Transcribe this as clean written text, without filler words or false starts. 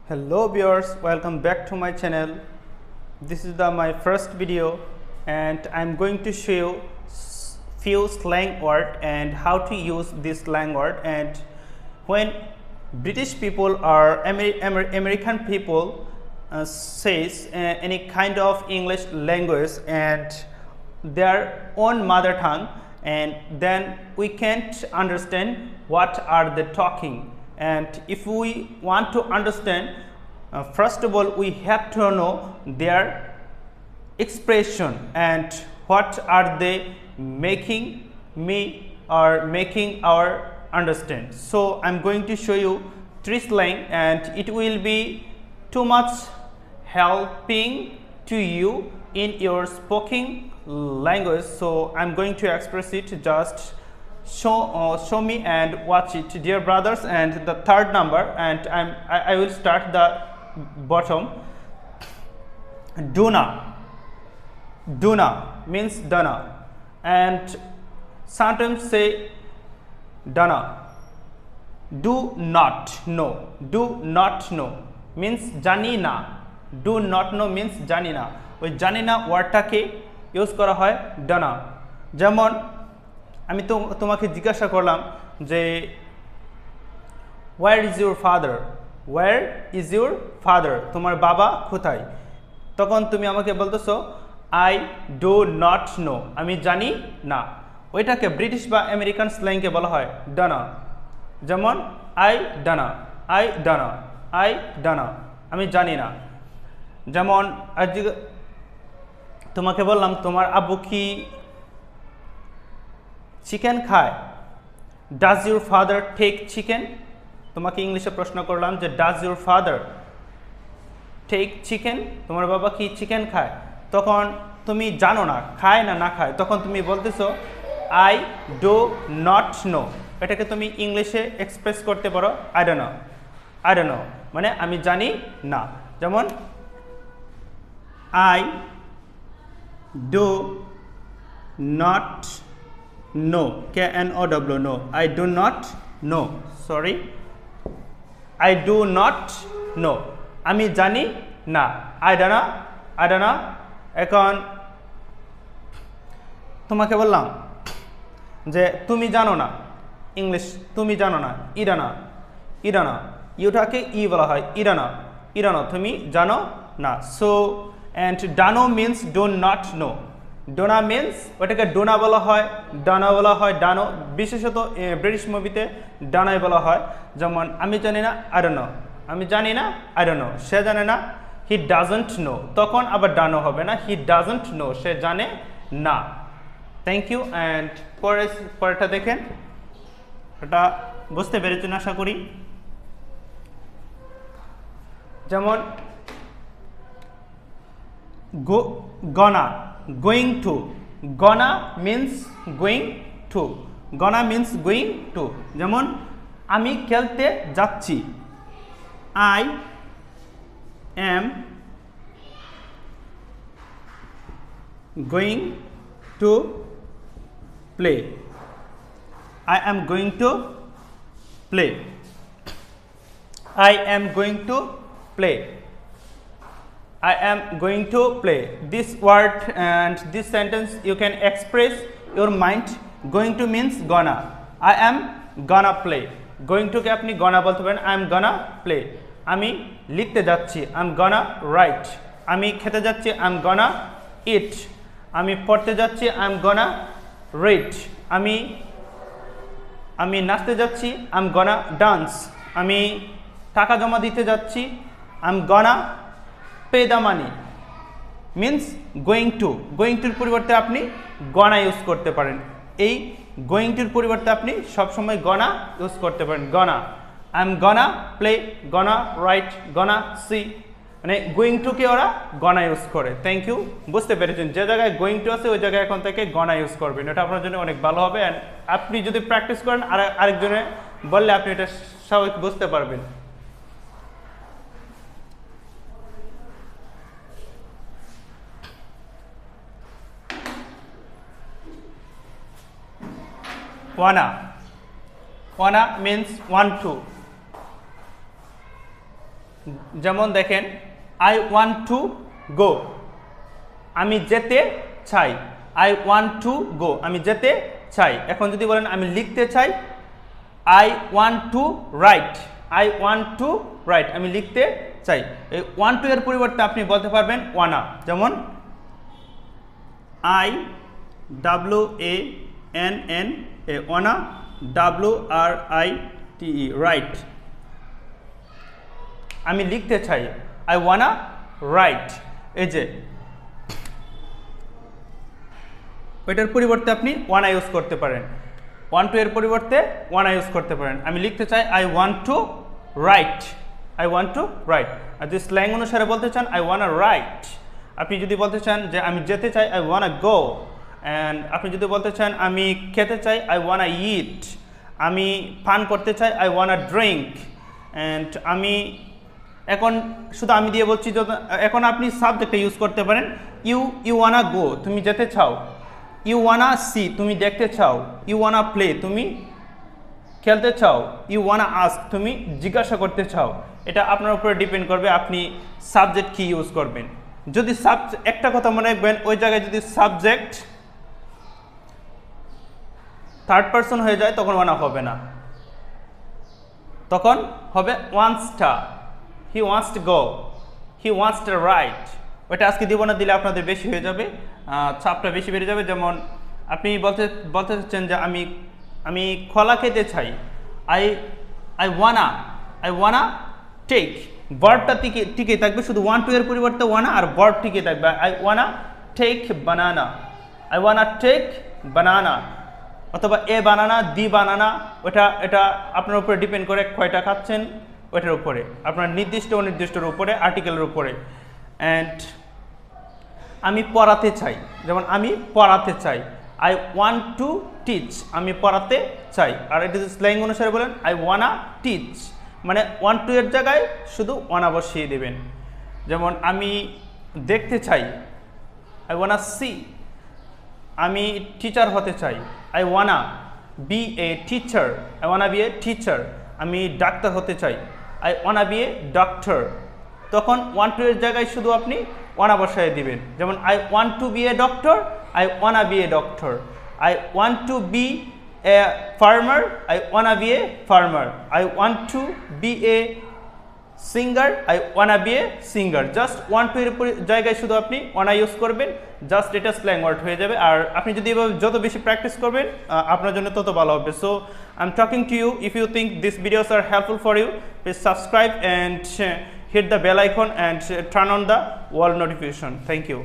Hello viewers, welcome back to my channel. This is my first video and I'm going to show you few slang word and how to use this slang word. And when British people or American people says any kind of English language and their own mother tongue, and then we can't understand what are they talking. And if we want to understand, first of all we have to know their expression and what are they making me or making our understand. So I'm going to show you three slang and it will be too much helping to you in your spoken language. So I'm going to express it, just show me and watch it, dear brothers. And the third number, and I will start the bottom. Donna means Donna, and sometimes say Donna. Do not know means জানি না. Do not know means জানি না. ওই জানি না ওয়ার্ডটাকে use করা হয় Donna. যেমন আমি তোমাকে জিজ্ঞাসা করলাম যে where is your father, তোমার বাবা কোথায়, তখন তুমি আমাকে বলতেছো I do not know, আমি জানি না. ওইটাকে ব্রিটিশ বা আমেরিকান স্ল্যাংকে বলা হয় Donna. যেমন I Donna, আমি জানি না. যেমন তোমাকে বললাম তোমার আব্বু কি চিকেন খায়, does your father take chicken, তোমাকে ইংলিশে প্রশ্ন করলাম যে does your father take chicken, তোমার বাবা কি চিকেন খায়, তখন তুমি জানো না খায় না না খায়, তখন তুমি বলতেছো আই ডো নট নো. এটাকে তুমি ইংলিশে এক্সপ্রেস করতে পারো আই ডোন্ট নো, মানে আমি জানি না. যেমন I do not know, K-N-O-W, no, I do not know, sorry, I do not know, আমি জানি না, I don't know. এখন তোমাকে বললাম যে তুমি জানো না, ইংলিশ তুমি জানো না, ইডানা, ইউটাকে ই বলা হয় ইডানা, তুমি জানো না. So and ডানো means do not know. Dona means ওটাকে ডোনা বলা হয়, ডানা বলা হয়, ডানো, বিশেষত ব্রিটিশ মুভিতে ডানাই বলা হয়. যেমন আমি জানি না আই ডোন্ট নো, আমি জানি না আই ডোন্ট নো, সে জানে না হি ডাজন্ট নো, তখন আবার ডানো হবে না, হি ডাজন্ট নো, সে জানে না. Thank you. অ্যান্ড পরেরটা দেখেন, ওটা বুঝতে পেরেছেন আশা করি. যেমন going means going to, যেমন আমি খেলতে যাচ্ছি, I am going to play, I am going to play, I am going to play, I am going to play. This word and this sentence you can express your mind. Going to means gonna, I am gonna play. Going to কে আপনি gonna বলতে পারেন, I am gonna play. আমি লিখতে যাচ্ছি, I am gonna write. আমি খেতে যাচ্ছি, I am gonna eat. আমি পড়তে যাচ্ছি, I am gonna read. আমি নাচতে যাচ্ছি, I am gonna dance. আমি টাকা জমা দিতে যাচ্ছি, I am gonna pay the money. means going to পরিবর্তে আপনি gonna ইউজ করতে পারেন. এই going to পরিবর্তে আপনি সব সময় gonna ইউজ করতে পারেন. gonna, I am gonna play, gonna write, gonna see, মানে going to কে ওরা gonna ইউজ করে. Thank you. বুঝতে পেরেছেন, যে জায়গায় going to আছে ওই জায়গায় এখন থেকে gonna ইউজ করবেন, এটা আপনার জন্য অনেক ভালো হবে. এন্ড আপনি যদি প্র্যাকটিস করেন আরেকজনে বললে আপনি এটা স্বাভাবিক বুঝতে পারবেন. wanna means want to. যেমন দেখেন আই ওয়ান্ট টু গো, আমি যেতে চাই। আই ওয়ান্ট টু গো, আমি যেতে চাই। এখন যদি বলেন আমি লিখতে চাই, I want to write. I want to right, আমি লিখতে চাই। এই ওয়ান টু এর পরিবর্তে আপনি বলতে পারবেন ওয়ানা। যেমন I W A N N A wanna, W R I T E write, আমি লিখতে চাই। I wanna write. এই যে ওইটার পরিবর্তে আপনি ওয়ানা ইউজ করতে পারেন, ওয়ান টু এর পরিবর্তে ওয়ানা ইউজ করতে পারেন। আমি লিখতে চাই I want to write, I want to write. আর যদি স্ল্যাং অনুসারে বলতে চান আই ওয়ানা রাইট। আপনি যদি বলতে চান যে আমি যেতে চাই আই ওয়ানা গো। অ্যান্ড আপনি যদি বলতে চান আমি খেতে চাই আই ওয়ানা ইট। আমি পান করতে চাই আই ওয়ানা ড্রিঙ্ক। অ্যান্ড আমি এখন শুধু আমি দিয়ে বলছি, এখন আপনি সাবজেক্টে ইউজ করতে পারেন। ইউ ওয়ানা গো, তুমি যেতে চাও। ইউ ওয়ানা সি, তুমি দেখতে চাও। ইউ ওয়ানা প্লে, তুমি খেলতে চাও। ইউ ওয়ানা আস্ক, তুমি জিজ্ঞাসা করতে চাও। এটা আপনার উপরে ডিপেন্ড করবে আপনি সাবজেক্ট কি ইউজ করবেন। যদি একটা কথা মনে রাখবেন, ওই জায়গায় যদি সাবজেক্ট থার্ড পারসন হয়ে যায় তখন ওয়ানা হবে না, তখন হবে ওয়ান্টস টা। He wants to go, he wants to right. ওইটা আজকে দিব না, দিলে আপনাদের বেশি হয়ে যাবে, চাপটা বেশি বেড়ে যাবে। যেমন আপনি বলতে চাচ্ছেন যে আমি কলা খেতে চাই। আই ওয়ানা টেক, ভার্বটা টিকে থাকবে, শুধু ওয়ান টু এর পরিবর্তে ওয়ানা আর ভার্ব টিকে থাকবে। I wanna take banana, I wanna take banana. অথবা এ বানানা, দি বানানা, এটা আপনার উপরে ডিপেন্ড করে কয়টা খাচ্ছেন ওইটার উপরে, আপনার নির্দিষ্ট অনির্দিষ্টর উপরে, আর্টিকেলের উপরে। অ্যান্ড আমি পড়াতে চাই, যেমন আমি পড়াতে চাই। আই ওয়ান্ট টু টিচ, আমি পড়াতে চাই। আর এটা যদি স্ল্যাং অনুসারে বলেন আই ওয়ানা টিচ, মানে ওয়ান টু এর জায়গায় শুধু ওয়ানা বসিয়ে দেবেন। যেমন আমি দেখতে চাই, আই ওয়ানা সি। আমি টিচার হতে চাই, I wanna be a teacher. I wanna be a teacher. আমি ডাক্তার হতে চাই, I wanna be a doctor. তখন ওয়ান টু এর জায়গায় শুধু আপনি ওয়ানা বসায় দিবেন। যেমন I want to be a doctor, I wanna be a doctor. I want to be a farmer, I wanna be a farmer. I want to be a singer, I wanna be a singer. Just want to এর জায়গায় শুধু আপনি wanna use করবেন, just এটা slang word হয়ে যাবে। আর আপনি যদি এভাবে যত বেশি প্র্যাকটিস করবেন আপনার জন্য তত ভালো হবে। So I am talking to you. If you think this videos are helpful for you, please subscribe and hit the bell icon and turn on the all notification. Thank you.